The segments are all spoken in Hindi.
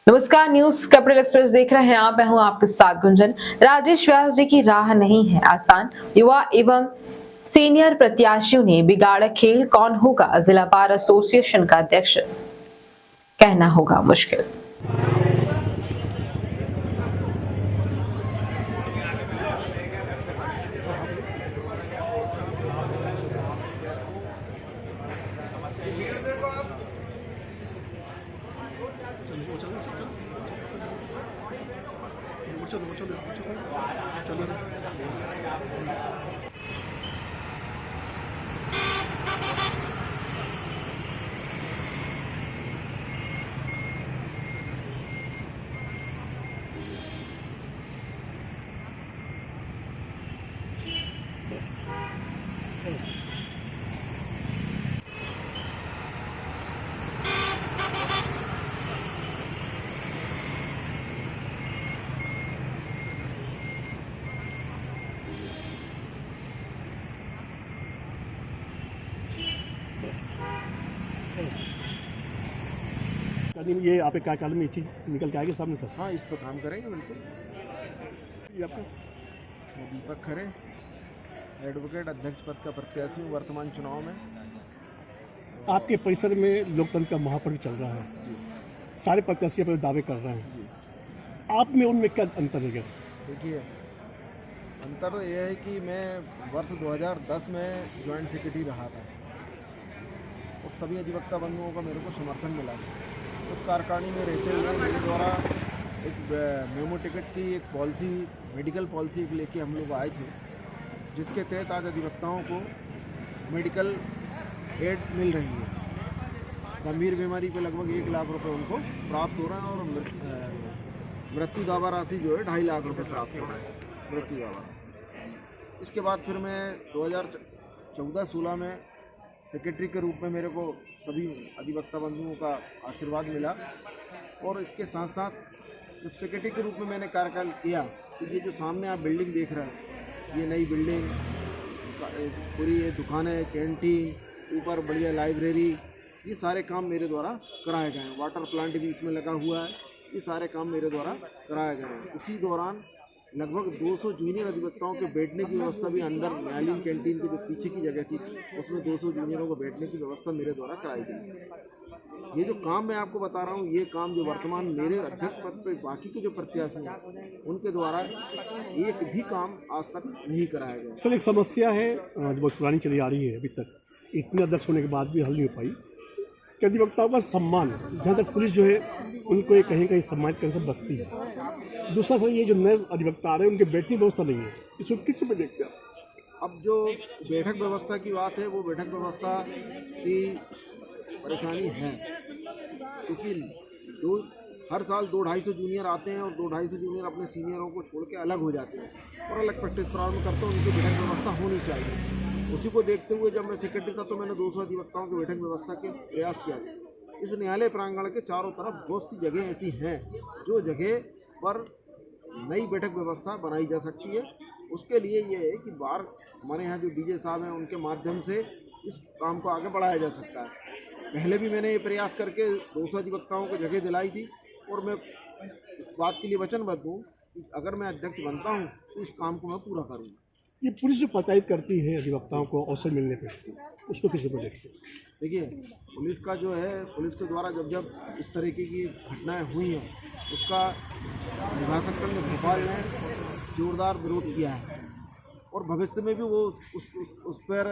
नमस्कार, न्यूज कैपिटल एक्सप्रेस देख रहे हैं आप। मैं हूं आपके साथ गुंजन। राजेश व्यास जी की राह नहीं है आसान। युवा एवं सीनियर प्रत्याशियों ने बिगाड़ा खेल। कौन होगा जिला बार एसोसिएशन का अध्यक्ष, कहना होगा मुश्किल। ये आपके कार्यकाल में ये चीज निकल के आएगी सामने सर? हाँ, इस पर काम करेंगे बिल्कुल। ये आपका दीपक खरे, एडवोकेट, अध्यक्ष पद का प्रत्याशी हूँ वर्तमान चुनाव में। आपके परिसर में लोकतंत्र का महापर्व चल रहा है, सारे प्रत्याशी अपने दावे कर रहे हैं, आप में उनमें क्या अंतर है? देखिए, अंतर यह है कि मैं वर्ष 2010 में ज्वाइंट सेक्रेटरी रहा था और सभी अधिवक्ता बंधुओं का मेरे को समर्थन मिला। उस कार्यकारिणी में रहते हुए मेरे द्वारा एक मेमो टिकट की एक पॉलिसी, मेडिकल पॉलिसी लेके हम लोग आए थे, जिसके तहत आज अधिवक्ताओं को मेडिकल एड मिल रही है। गंभीर बीमारी पे लगभग 1 लाख रुपए उनको प्राप्त हो रहा है और मृत्यु दावा राशि जो है 2.5 लाख रुपए प्राप्त हो रहा है, मृत्यु दावा। इसके बाद फिर मैं 2014-16 में सेक्रेटरी के रूप में मेरे को सभी अधिवक्ता बंधुओं का आशीर्वाद मिला और इसके साथ साथ जब सेक्रेटरी के रूप में मैंने कार्यकाल किया तो ये जो सामने आप बिल्डिंग देख रहे हैं, ये नई बिल्डिंग, पूरी ये दुकानें, कैंटीन, ऊपर बढ़िया लाइब्रेरी, ये सारे काम मेरे द्वारा कराए गए हैं। वाटर प्लांट भी इसमें लगा हुआ है। ये सारे काम मेरे द्वारा कराए गए हैं। उसी दौरान लगभग 200 जूनियर अधिवक्ताओं के बैठने की व्यवस्था भी अंदर न्यायालयीन कैंटीन की जो पीछे की जगह थी उसमें 200 जूनियरों को बैठने की व्यवस्था मेरे द्वारा कराई गई। ये जो काम मैं आपको बता रहा हूँ, ये काम जो वर्तमान मेरे अध्यक्ष पद पर बाकी के जो प्रत्याशी हैं उनके द्वारा एक भी काम आज तक नहीं कराया गया। सर, एक समस्या है जो बहुत पुरानी चली आ रही है, अभी तक इतने अध्यक्ष होने के बाद भी हल नहीं हो पाई कि अधिवक्ताओं का सम्मान, जहाँ तक पुलिस जो है उनको ये कहीं कहीं सम्मानित करने से बचती है। दूसरा सर, ये जो नए अधिवक्ता आ रहे हैं उनकी बैठने की व्यवस्था नहीं है, इसको किस पे देखते हैं? अब जो बैठक व्यवस्था की बात है, वो बैठक व्यवस्था की परेशानी है क्योंकि हर साल 200-250 जूनियर आते हैं और 200-250 जूनियर अपने सीनियरों को छोड़ के अलग हो जाते हैं और अलग प्रैक्टिस प्रारंभ करते हैं। उनकी बैठक व्यवस्था होनी चाहिए। उसी को देखते हुए जब मैं सेक्रेटरी था तो मैंने 200 अधिवक्ताओं की बैठक व्यवस्था के प्रयास किया था। इस न्यायालय प्रांगण के चारों तरफ बहुत सी जगह ऐसी हैं जो जगह पर नई बैठक व्यवस्था बनाई जा सकती है। उसके लिए ये है कि बार हमारे यहाँ जो डीजे साहब हैं उनके माध्यम से इस काम को आगे बढ़ाया जा सकता है। पहले भी मैंने ये प्रयास करके 200 अधिवक्ताओं को जगह दिलाई थी और मैं इस बात के लिए वचनबद्ध हूँ कि अगर मैं अध्यक्ष बनता हूँ तो इस काम को मैं पूरा करूँगा। ये पुलिस जो प्रताड़ित करती है अधिवक्ताओं को अवसर मिलने पर, उसको किसी को देखते हैं? देखिए, पुलिस का जो है, पुलिस के द्वारा जब जब इस तरीके की घटनाएं हुई हैं उसका निभाषक संघ भोपाल ने जोरदार विरोध किया है और भविष्य में भी वो उस पर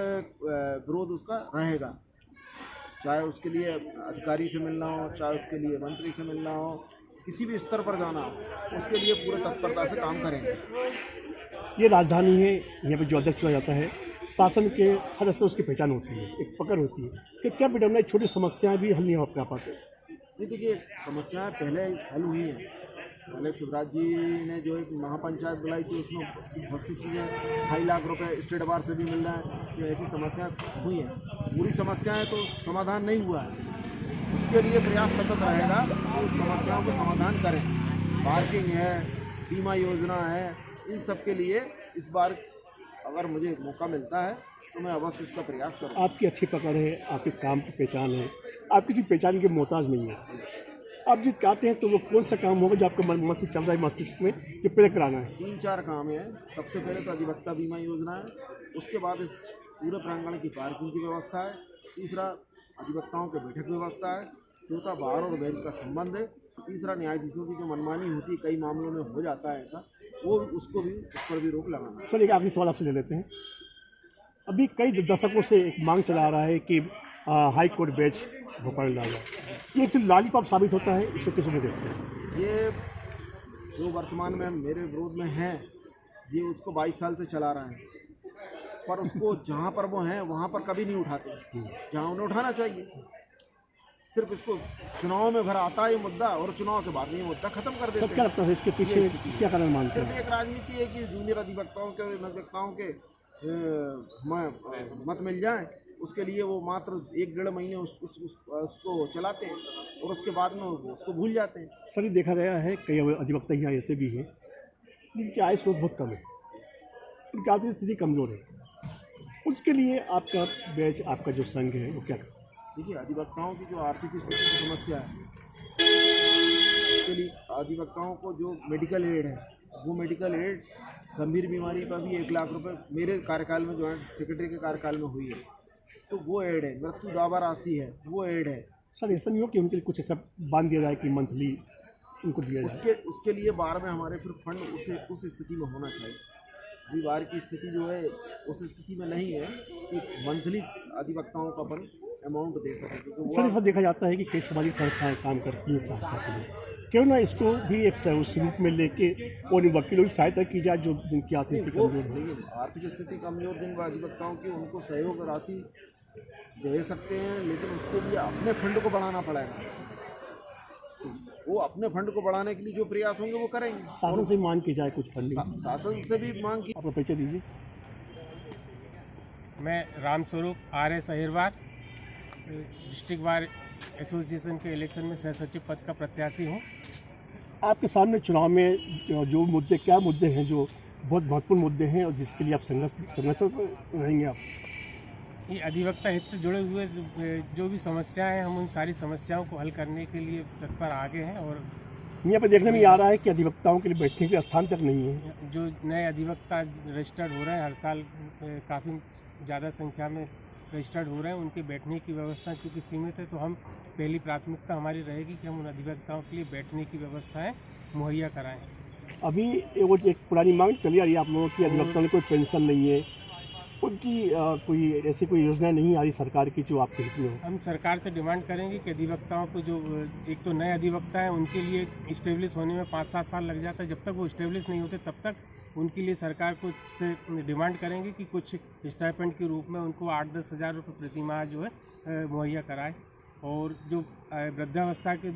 विरोध उसका रहेगा। चाहे उसके लिए अधिकारी से मिलना हो, चाहे उसके लिए मंत्री से मिलना हो, किसी भी स्तर पर जाना हो, उसके लिए पूरे तत्परता से काम करेंगे। ये राजधानी है, यहाँ पे जो अध्यक्ष चुना जाता है, शासन के हर स्तर उसकी पहचान होती है, एक पकड़ होती है कि क्या बेटा छोटी समस्याएं भी हल नहीं हो पाते? नहीं, देखिए, समस्याएं पहले हल हुई हैं। पहले शिवराज जी ने जो एक महापंचायत बुलाई थी उसमें बहुत सी चीज़ें 2.5 लाख रुपए स्टेट बार से भी मिल रहा है। जो ऐसी समस्याएं हुई हैं, पूरी समस्याएं तो समाधान नहीं हुआ है। उसके लिए प्रयास सतत रहेगा कि उस समस्याओं को समाधान करें। पार्किंग है, बीमा योजना है, इन सब के लिए इस बार अगर मुझे मौका मिलता है तो मैं अवश्य इसका प्रयास करूँगा। आपकी अच्छी पकड़ है, आपके काम की पहचान है, आप किसी पहचान के मोहताज नहीं है। आप जीत के आते हैं तो वो कौन सा काम होगा जो आपका मन मस्तिष्क चल रहा है मस्तिष्क में कि पहले कराना है? 3-4 काम है। सबसे पहले तो अधिवक्ता बीमा योजना है, उसके बाद इस पूरे प्रांगण की पार्किंग की व्यवस्था है, तीसरा अधिवक्ताओं के बैठक व्यवस्था है, चौथा बार और बेंच का संबंध है, तीसरा न्यायाधीशों की जो मनमानी होती है कई मामलों में हो जाता है ऐसा, वो उस पर भी रोक लगाना है। सर एक आखिरी सवाल आपसे ले लेते हैं। अभी कई दशकों से एक मांग चला रहा है कि हाई कोर्ट बेंच भोपाल ला जाए, ये एक सिर्फ लॉलीपॉप साबित होता है, इसको किसी में देखते हैं? ये जो वर्तमान में मेरे विरोध में हैं, ये उसको 22 साल से चला रहे हैं, पर उसको जहाँ पर वो हैं वहाँ पर कभी नहीं उठाते, जहाँ उन्हें उठाना चाहिए। सिर्फ इसको चुनाव में भर आता है ये मुद्दा और चुनाव के बाद में ये मुद्दा खत्म कर देते सब क्या लगता है इसके पीछे क्या कारण मानते सिर्फ हैं? एक राजनीति है कि जूनियर अधिवक्ताओं के और अधिवक्ताओं के मत मिल जाए, उसके लिए वो मात्र 1-1.5 महीने उसको चलाते हैं और उसके बाद में उसको भूल जाते हैं। सर ये देखा गया है कई अधिवक्ता यहाँ ऐसे भी हैं जिनकी आय स्रोत बहुत कम है, उनकी आर्थिक स्थिति कमज़ोर है, उसके लिए आपका बैच आपका जो संघ है वो क्या? देखिए, अधिवक्ताओं की जो आर्थिक स्थिति की समस्या है, उसके लिए अधिवक्ताओं को जो मेडिकल एड है, वो मेडिकल एड गंभीर बीमारी पर भी 1 लाख रुपए मेरे कार्यकाल में जॉइंट सेक्रेटरी के कार्यकाल में हुई है, तो वो एड है। मृत्यु दावा राशि है, वो एड है। सर ऐसा नहीं हो कि उनके लिए कुछ ऐसा बांध दिया जाए कि मंथली उनको दिया जाए? उसके लिए बार में हमारे फिर फंड उस स्थिति में होना चाहिए। अभी बार की स्थिति जो है उस स्थिति में नहीं है कि मंथली अधिवक्ताओं का अपन अमाउंट दे सके। तो सर ऐसा देखा जाता है कि कई सामाजिक संस्थाएं काम करती हैं सहायता के लिए, क्यों ना इसको भी एक स्वरूप में लेके और वकीलों की सहायता की जाए जो जिनकी आर्थिक स्थिति कमजोर है। देखिए, आर्थिक स्थिति कमजोर जिन अधिवक्ताओं की उनको सहयोग राशि दे सकते हैं, लेकिन उसके लिए अपने फंड को बढ़ाना पड़ेगा। तो वो अपने फंड को बढ़ाने के लिए जो प्रयास होंगे वो करेंगे। शासन से मांग की जाए कुछ फंडिंग, शासन से भी मांग की। आपका परिचय दीजिए। मैं Ramswaroop RS Ahirwar district bar association के इलेक्शन में सह सचिव पद का प्रत्याशी हूँ। आपके सामने चुनाव में जो मुद्दे क्या मुद्दे हैं जो बहुत महत्वपूर्ण मुद्दे हैं और जिसके लिए आप संघर्ष रहेंगे? आप ये अधिवक्ता हित से जुड़े हुए जो भी समस्याएं हैं, हम उन सारी समस्याओं को हल करने के लिए तत्पर आगे हैं। और यहाँ पर देखने में आ रहा है कि अधिवक्ताओं के लिए बैठने के स्थान तक नहीं है। जो नए अधिवक्ता रजिस्टर्ड हो रहे हैं, हर साल काफ़ी ज़्यादा संख्या में रजिस्टर्ड हो रहे हैं, उनके बैठने की व्यवस्था क्योंकि सीमित है, तो हम पहली प्राथमिकता हमारी रहेगी कि हम उन अधिवक्ताओं के लिए बैठने की व्यवस्थाएँ मुहैया कराएँ। अभी वो एक पुरानी मांग चली आ रही है आप लोगों की, अधिवक्ताओं को कोई पेंशन नहीं है, उनकी कोई ऐसी कोई योजना नहीं आ रही सरकार की जो आपके हित में हो? हम सरकार से डिमांड करेंगे कि अधिवक्ताओं को जो एक तो नए अधिवक्ता हैं उनके लिए इस्टेब्लिश होने में 5-7 साल लग जाता है, जब तक वो इस्टेब्लिश नहीं होते तब तक उनके लिए सरकार को से डिमांड करेंगे कि कुछ स्टाइपेंड के रूप में उनको 8-10 हज़ार रुपये प्रति माह जो है मुहैया कराए। और जो वृद्धावस्था की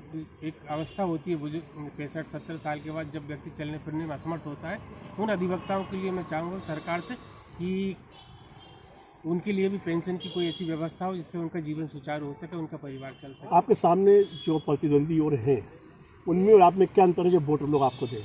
एक अवस्था होती है, बुजुर्ग 65-70 साल के बाद जब व्यक्ति चलने फिरने में असमर्थ होता है, उन अधिवक्ताओं के लिए मैं चाहूँगा सरकार से कि उनके लिए भी पेंशन की कोई ऐसी व्यवस्था हो जिससे उनका जीवन सुचारू हो सके, उनका परिवार चल सके। आपके सामने जो प्रतिद्वंदी और हैं उनमें और आप में क्या अंतर है जो वोट लोग आपको दें?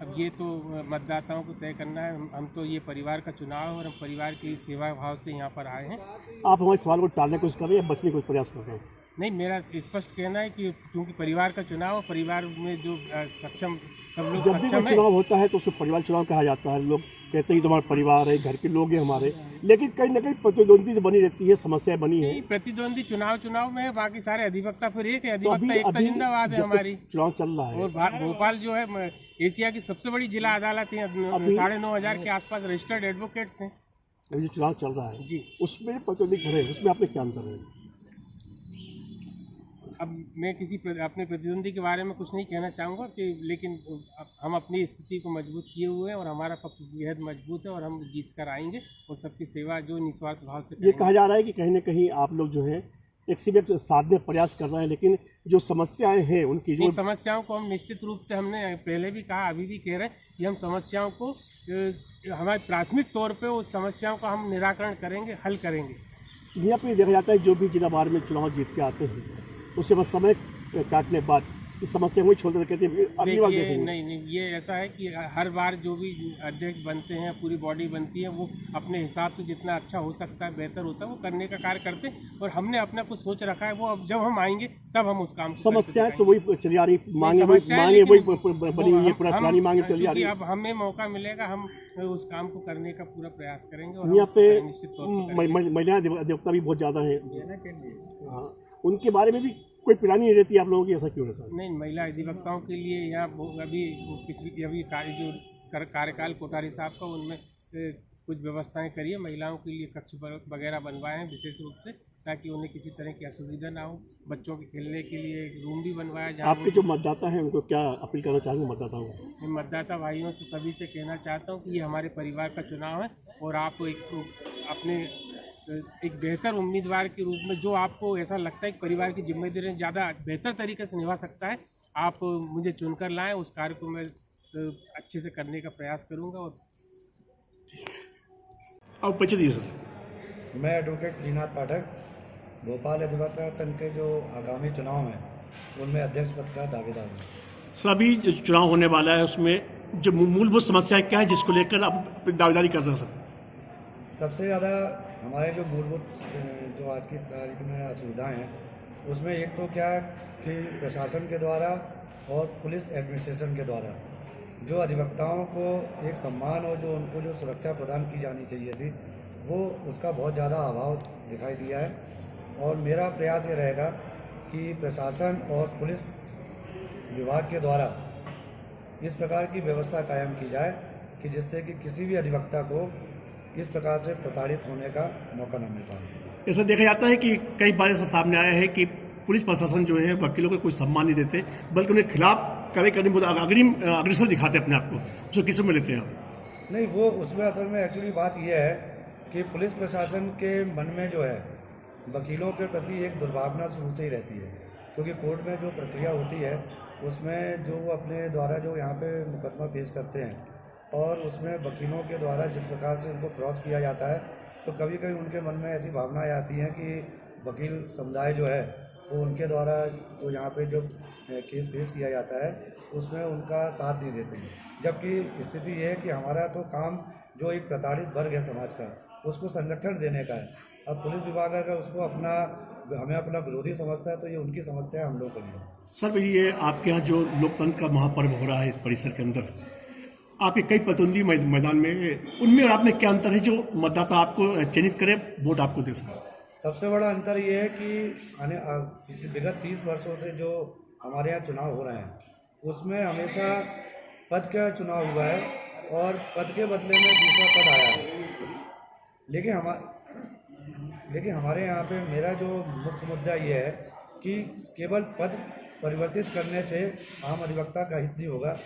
अब ये तो मतदाताओं को तय करना है। हम तो ये परिवार का चुनाव है और हम परिवार की सेवा भाव से यहाँ पर आए हैं। आप हमारे सवाल को टालने की कोशिश कर रहे हैं या बचने का प्रयास कर रहे हैं? नहीं, मेरा स्पष्ट कहना है कि क्योंकि परिवार का चुनाव है, परिवार में जो सक्षम सब लोग जब भी सक्षम कोई है। चुनाव होता है तो उसको परिवार चुनाव कहा जाता है। लोग कहते हैं तुम्हारा परिवार है, घर के लोग हैं हमारे, लेकिन कहीं ना कहीं प्रतिद्वंदी तो बनी रहती है, समस्याएं बनी है। प्रतिद्वंदी चुनाव में है, बाकी सारे अधिवक्ता फिर एक है। तो अधिवक्ता एकता जिंदाबाद है हमारी। चुनाव चल रहा है और भोपाल जो है एशिया की सबसे बड़ी जिला अदालत है, 9,500 के आसपास रजिस्टर्ड एडवोकेट्स हैं। अभी जो चुनाव चल रहा है जी, उसमें प्रतिद्वंदी खड़े हैं, उसमें आपने क्या अंतर है? अब मैं अपने प्रतिद्वंदी के बारे में कुछ नहीं कहना चाहूँगा कि, लेकिन हम अपनी स्थिति को मजबूत किए हुए हैं और हमारा पक्ष बेहद मजबूत है और हम जीत कर आएंगे और सबकी सेवा जो निस्वार्थ भाव से ये कहा जा रहा है कि कहीं ना कहीं आप लोग जो है एक से एक साधने प्रयास कर रहे हैं, लेकिन जो समस्याएं हैं उनकी जो समस्याओं को हम निश्चित रूप से, हमने पहले भी कहा अभी भी कह रहे हैं कि हम समस्याओं को हमारे प्राथमिक तौर पे उस समस्याओं का हम निराकरण करेंगे, हल करेंगे। यहाँ पे देखा जाता है जो भी जिला बार में चुनाव जीत के आते हैं उसके बाद समय काटने बाद इस समस्या को छोड़ देते हैं अगली बार देखिए देखेंगे। नहीं, ये ऐसा है कि हर बार जो भी अध्यक्ष बनते हैं, पूरी बॉडी बनती है, वो अपने हिसाब से जितना अच्छा हो सकता है, बेहतर होता है, वो करने का कार्य करते हैं। और हमने अपना कुछ सोच रखा है, वो अब जब हम आएंगे तब हम उस काम को समस्या तो वही चली आ रही, मांगे समस्या है, वही लेकिन बनी हुई है, पूरा हम- पुरानी मांगे चली आ क्योंकि रही है। अब हमें मौका मिलेगा, हम उस काम को करने का पूरा प्रयास करेंगे और हम यहाँ पे उसको निश्चित तौर पर करेंगे। महिला अधिवक्ता भी बहुत ज़्यादा है, हाँ, उनके बारे में भी कोई प्लानिंग नहीं रहती आप लोगों की, ऐसा क्यों रहता है? नहीं, महिला अधिवक्ताओं के लिए यहाँ अभी कार्यकाल कोठारी साहब का, उनमें कुछ व्यवस्थाएं करी है। महिलाओं के लिए कक्ष वगैरह बनवाए हैं विशेष रूप से, ताकि उन्हें किसी तरह की असुविधा ना हो। बच्चों के खेलने के लिए एक रूम भी बनवाया जहाँ आपके जो मतदाता हैं उनको क्या अपील करना चाहेंगे मतदाताओं को? मैं मतदाता भाइयों से सभी से कहना चाहता हूँ कि ये हमारे परिवार का चुनाव है और आप अपने एक बेहतर उम्मीदवार के रूप में, जो आपको ऐसा लगता है कि परिवार की जिम्मेदारियां ज़्यादा बेहतर तरीके से निभा सकता है, आप मुझे चुनकर लाएं। उस कार्य को मैं अच्छे से करने का प्रयास करूंगा। और अब परिचय दीजिए सर। मैं एडवोकेट श्रीनाथ पाठक, भोपाल अधिवक्ता संघ के जो आगामी चुनाव हैं उनमें अध्यक्ष पद का दावेदार हूँ। सर अभी जो चुनाव होने वाला है उसमें जो मूलभूत समस्या क्या है जिसको लेकर आप दावेदारी कर रहे हैं सर? सबसे ज़्यादा हमारे जो मूलभूत जो आज की तारीख में असुविधाएं हैं, उसमें एक तो क्या है कि प्रशासन के द्वारा और पुलिस एडमिनिस्ट्रेशन के द्वारा जो अधिवक्ताओं को एक सम्मान और जो उनको जो सुरक्षा प्रदान की जानी चाहिए थी, वो उसका बहुत ज़्यादा अभाव दिखाई दिया है। और मेरा प्रयास ये रहेगा कि प्रशासन और पुलिस विभाग के द्वारा इस प्रकार की व्यवस्था कायम की जाए कि जिससे कि किसी भी अधिवक्ता को इस प्रकार से प्रताड़ित होने का मौका न मिल पाए। ऐसा देखा जाता है कि कई बार ऐसा सामने आया है कि पुलिस प्रशासन जो है वकीलों को कोई सम्मान नहीं देते, बल्कि उन्हें खिलाफ कार्य करने में अग्रेसर दिखाते हैं अपने आप को। उसको किस में लेते हैं आप? नहीं, वो उसमें असल में एक्चुअली बात यह है कि पुलिस प्रशासन के मन में जो है वकीलों के प्रति एक दुर्भावना शुरू से ही रहती है, क्योंकि कोर्ट में जो प्रक्रिया होती है उसमें जो वो अपने द्वारा जो यहाँ पे मुकदमा पेश करते हैं और उसमें वकीलों के द्वारा जिस प्रकार से उनको क्रॉस किया जाता है, तो कभी कभी उनके मन में ऐसी भावनाएं आती हैं कि वकील समुदाय जो है वो उनके द्वारा जो यहाँ पे जो केस पेश किया जाता है उसमें उनका साथ नहीं देते हैं। जबकि स्थिति ये है कि हमारा तो काम जो एक प्रताड़ित वर्ग है समाज का, उसको संरक्षण देने का है। अब पुलिस विभाग अगर उसको हमें अपना विरोधी समझता है तो ये उनकी समस्या है, हम लोग के लिए। सर ये आपके यहाँ जो लोकतंत्र का महापर्व हो रहा है इस परिसर के अंदर, आपके कई प्रतिद्वंदी मैदान में, उनमें और आप में क्या अंतर है जो मतदाता आपको चयनित करे, वोट आपको दे सके? सबसे बड़ा अंतर ये है कि पिछले विगत 30 वर्षों से जो हमारे यहाँ चुनाव हो रहे हैं उसमें हमेशा पद का चुनाव हुआ है और पद के बदले में दूसरा पद आया है। लेकिन हमारे यहाँ पे मेरा जो मुख्य मुद्दा ये है कि केवल पद परिवर्तित करने से आम अधिवक्ता का हित नहीं होगा,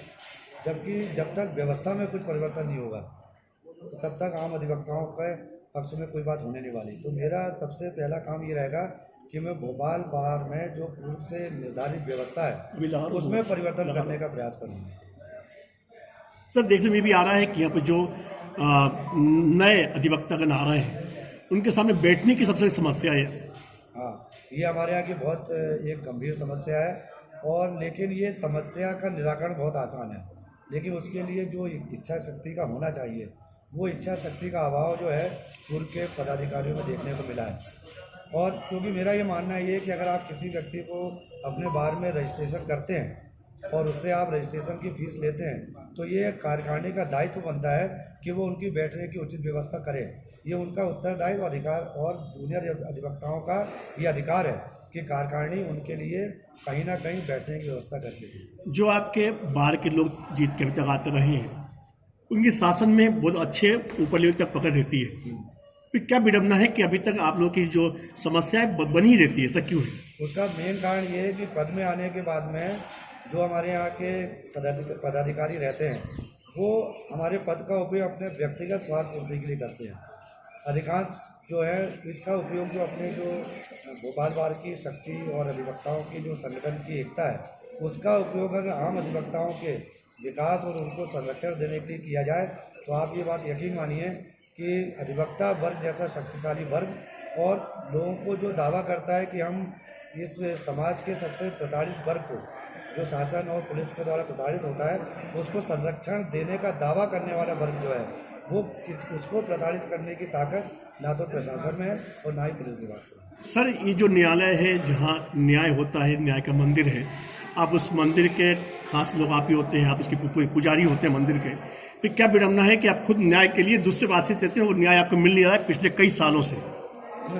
जबकि जब तक व्यवस्था में कुछ परिवर्तन नहीं होगा तब तक आम अधिवक्ताओं के पक्ष में कोई बात होने नहीं वाली। तो मेरा सबसे पहला काम ये रहेगा कि मैं भोपाल बार में जो पूर्व से निर्धारित व्यवस्था है उसमें परिवर्तन करने का प्रयास करूँगा। सर देखने में भी आ रहा है कि यहाँ पे जो नए अधिवक्तागण आ रहे हैं उनके सामने बैठने की सबसे बड़ी समस्या है। हाँ, ये हमारे यहाँ की बहुत एक गंभीर समस्या है, और लेकिन ये समस्या का निराकरण बहुत आसान है, लेकिन उसके लिए जो इच्छा शक्ति का होना चाहिए वो इच्छा शक्ति का अभाव जो है पूर्व के पदाधिकारियों में देखने को मिला है। और क्योंकि मेरा ये मानना ये है कि अगर आप किसी व्यक्ति को अपने बार में रजिस्ट्रेशन करते हैं और उससे आप रजिस्ट्रेशन की फीस लेते हैं तो ये कार्यकारिणी का दायित्व बनता है कि वो उनकी बैठने की उचित व्यवस्था करे। ये उनका उत्तरदायित्व अधिकार और जूनियर अधिवक्ताओं का ये अधिकार है कि कार्यकारिणी उनके लिए कहीं ना कहीं बैठने की व्यवस्था करती है। जो आपके बाहर के लोग जीत के अभी तक आते रहे हैं उनके शासन में बहुत अच्छे ऊपर लेवल तक पकड़ रहती है, फिर क्या विडम्बना है कि अभी तक आप लोगों की जो समस्या बनी रहती है, ऐसा क्यों है? उसका मेन कारण ये है कि पद में आने के बाद में जो हमारे यहाँ के पदाधिकारी रहते हैं वो हमारे पद का उपयोग अपने व्यक्तिगत स्वार्थ पूर्ति के लिए करते हैं। अधिकांश जो है इसका उपयोग जो अपने जो भोपाल बार की शक्ति और अधिवक्ताओं की जो संगठन की एकता है उसका उपयोग अगर आम अधिवक्ताओं के विकास और उनको संरक्षण देने के लिए किया जाए तो आप ये बात यकीन मानिए कि अधिवक्ता वर्ग जैसा शक्तिशाली वर्ग और लोगों को जो दावा करता है कि हम इस समाज के सबसे प्रताड़ित वर्ग को जो शासन और पुलिस के द्वारा प्रताड़ित होता है उसको संरक्षण देने का दावा करने वाला वर्ग जो है वो उसको प्रताड़ित करने की ताकत ना तो प्रशासन में है और ना ही पुलिस विभाग में। सर, ये जो न्यायालय है जहाँ न्याय होता है, न्याय का मंदिर है, आप उस मंदिर के खास लोग आप ही होते हैं, आप उसके पुजारी होते हैं मंदिर के, फिर क्या विडम्बना है कि आप खुद न्याय के लिए दूसरे को आश्रित रहते हैं और न्याय आपको मिल नहीं रहा है पिछले कई सालों से।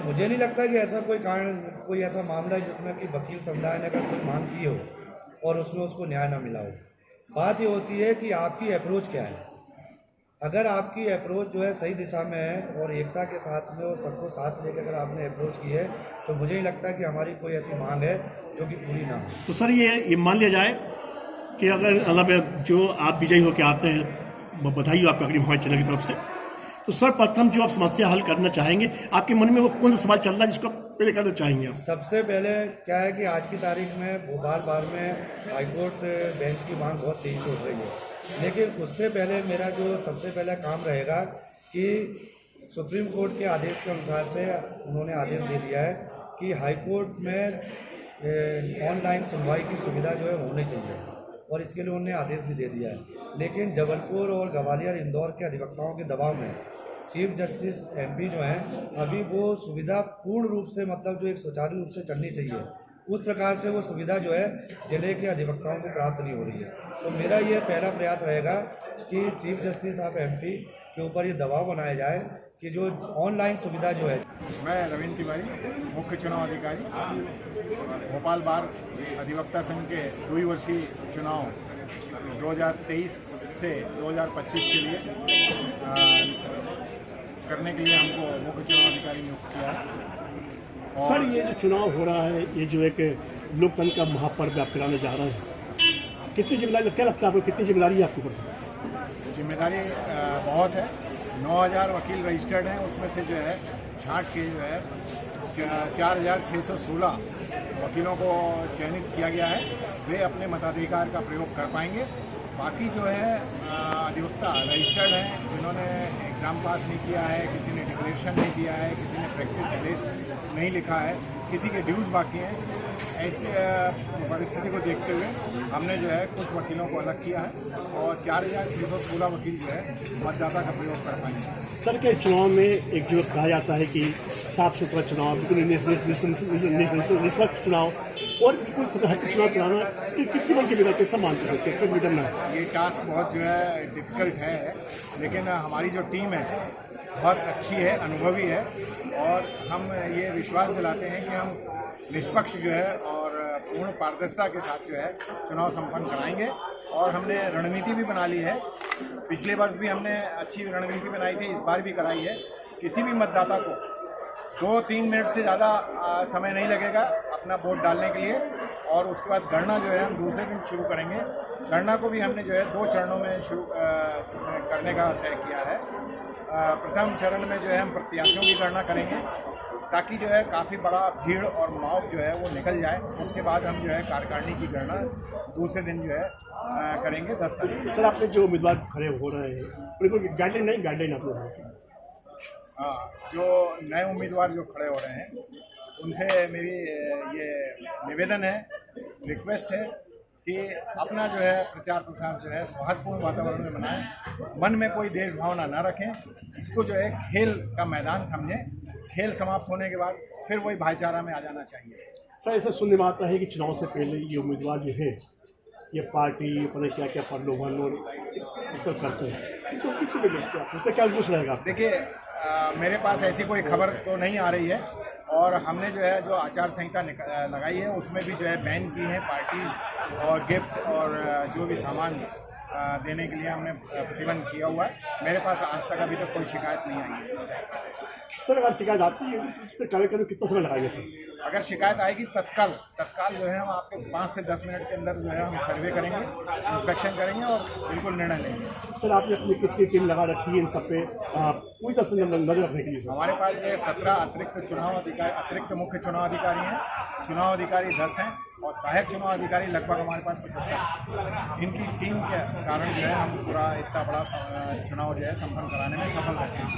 मुझे नहीं लगता कि ऐसा कोई कारण, कोई ऐसा मामला है जिसमें कि वकील समुदाय ने अगर कोई मांग की हो और उसमें उसको न्याय ना मिला हो। बात ये होती है कि आपकी अप्रोच क्या है। अगर आपकी अप्रोच जो है सही दिशा में है और एकता के साथ में और सबको साथ लेकर अगर आपने अप्रोच की है तो मुझे नहीं लगता कि हमारी कोई ऐसी मांग है जो कि पूरी ना हो। तो सर, ये मान लिया जाए कि अगर मतलब जो आप विजयी होकर आते हैं, बधाई हो आपका अग्नि मोबाइल चैनल की तरफ से, तो सर्वप्रथम जो आप समस्या हल करना चाहेंगे, आपके मन में वो कौन सा सवाल चल रहा है जिसको आप पहले करना चाहेंगे आप? सबसे पहले क्या है कि आज की तारीख में भोपाल बार में हाईकोर्ट बेंच की मांग बहुत तेजी से हो रही है, लेकिन उससे पहले मेरा जो सबसे पहला काम रहेगा कि सुप्रीम कोर्ट के आदेश के अनुसार से उन्होंने आदेश दे दिया है कि हाईकोर्ट में ऑनलाइन सुनवाई की सुविधा जो है होनी चाहिए और इसके लिए उन्होंने आदेश भी दे दिया है। लेकिन जबलपुर और ग्वालियर इंदौर के अधिवक्ताओं के दबाव में चीफ जस्टिस एमपी जो हैं अभी वो सुविधा पूर्ण रूप से मतलब जो एक सुचारू रूप से चलनी चाहिए उस प्रकार से वो सुविधा जो है जिले के अधिवक्ताओं को प्राप्त नहीं हो रही है। तो मेरा ये पहला प्रयास रहेगा कि चीफ जस्टिस ऑफ एमपी के ऊपर ये दबाव बनाया जाए कि जो ऑनलाइन सुविधा जो है। मैं रविंद्र तिवारी, मुख्य चुनाव अधिकारी, भोपाल बार अधिवक्ता संघ के 2 वर्षीय चुनाव 2023 से 2025 के लिए करने के लिए हमको मुख्य चुनाव अधिकारी नियुक्त किया है। सर, ये जो चुनाव हो रहा है, ये जो एक लोकतंत्र का महापर्व आप कराने जा रहे हैं, कितनी जिम्मेदारी, क्या लगता है आपको, कितनी जिम्मेदारी है आपके ऊपर से? जिम्मेदारी बहुत है। 9000 वकील रजिस्टर्ड हैं, उसमें से जो है छांट के जो है 4616 वकीलों को चयनित किया गया है। वे अपने मताधिकार का प्रयोग कर पाएंगे। बाकी जो है अधिवक्ता रजिस्टर्ड हैं जिन्होंने एग्ज़ाम पास नहीं किया है, किसी ने डिक्लेरेशन नहीं दिया है, किसी ने प्रैक्टिस एड्रेस नहीं लिखा है, किसी के ड्यूज़ बाकी हैं। ऐसी परिस्थिति को देखते हुए हमने जो है कुछ वकीलों को अलग किया है और 4616 वकील जो है मतदाता का प्रयोग कर पाएंगे। सर, के चुनाव में एक जो कहा जाता है कि साफ सुथरा चुनाव, बिल्कुल निष्पक्ष चुनाव और बिल्कुल चुनाव कराना कितनी बड़ी जिम्मेदारी कैसा मानते हैं? ये टास्क बहुत जो है डिफ़िकल्ट है, लेकिन हमारी जो टीम है बहुत अच्छी है, अनुभवी है और हम ये विश्वास दिलाते हैं कि हम निष्पक्ष जो है और पूर्ण पारदर्शिता के साथ जो है चुनाव संपन्न कराएंगे। और हमने रणनीति भी बना ली है। पिछले वर्ष भी हमने अच्छी रणनीति बनाई थी, इस बार भी कराई है। किसी भी मतदाता को 2-3 मिनट से ज़्यादा समय नहीं लगेगा अपना वोट डालने के लिए और उसके बाद गणना जो है हम दूसरे दिन शुरू करेंगे। गणना को भी हमने जो है 2 चरणों में शुरू करने का तय किया है। प्रथम चरण में जो है हम प्रत्याशियों की गणना करेंगे ताकि जो है काफ़ी बड़ा भीड़ और माहौल जो है वो निकल जाए। उसके बाद हम जो है कार्यकारिणी की गणना दूसरे दिन जो है करेंगे 10 तारीख। सर, आपने जो उम्मीदवार खड़े हो रहे हैं उनको गाइडलाइन आप लोग? हाँ, जो नए उम्मीदवार जो खड़े हो रहे हैं उनसे मेरी ये निवेदन है, रिक्वेस्ट है कि अपना जो है प्रचार प्रसार जो है सौहार्दपूर्ण वातावरण में बनाएं, मन में कोई देश भावना न रखें, इसको जो है खेल का मैदान समझें। खेल समाप्त होने के बाद फिर वही भाईचारा में आ जाना चाहिए। सर, ऐसा सुनने में आता है कि चुनाव से पहले ये उम्मीदवार जो है ये पार्टी पता क्या क्या प्रलोभन और सब करते हैं, इसको किसी भी देखते हैं, उस पर क्या कुछ रहेगा? देखिए, मेरे पास ऐसी कोई खबर तो नहीं आ रही है और हमने जो है जो आचार संहिता लगाई है उसमें भी जो है बैन की है पार्टीज़ और गिफ्ट और जो भी सामान देने के लिए हमने प्रतिबंध किया हुआ है। मेरे पास आज तक अभी तक कोई शिकायत नहीं आई है इस टाइप। सर, अगर शिकायत आती है तो उस पर कार्य करने में कितना समय लगाएंगे सर? अगर शिकायत आएगी तत्काल जो है हम आपके 5 से 10 मिनट के अंदर जो है हम सर्वे करेंगे, इंस्पेक्शन करेंगे और बिल्कुल निर्णय लेंगे। सर, आपने अपनी कितनी टीम लगा रखी है इन सब पे पूरी तरह से नजर रखने के लिए? हमारे पास जो है 17 अतिरिक्त मुख्य चुनाव अधिकारी हैं, चुनाव अधिकारी 10 हैं और सहायक चुनाव अधिकारी लगभग हमारे पास 75। इनकी टीम के कारण जो है हम पूरा इतना बड़ा चुनाव जो है संपन्न कराने में सफल रहते हैं।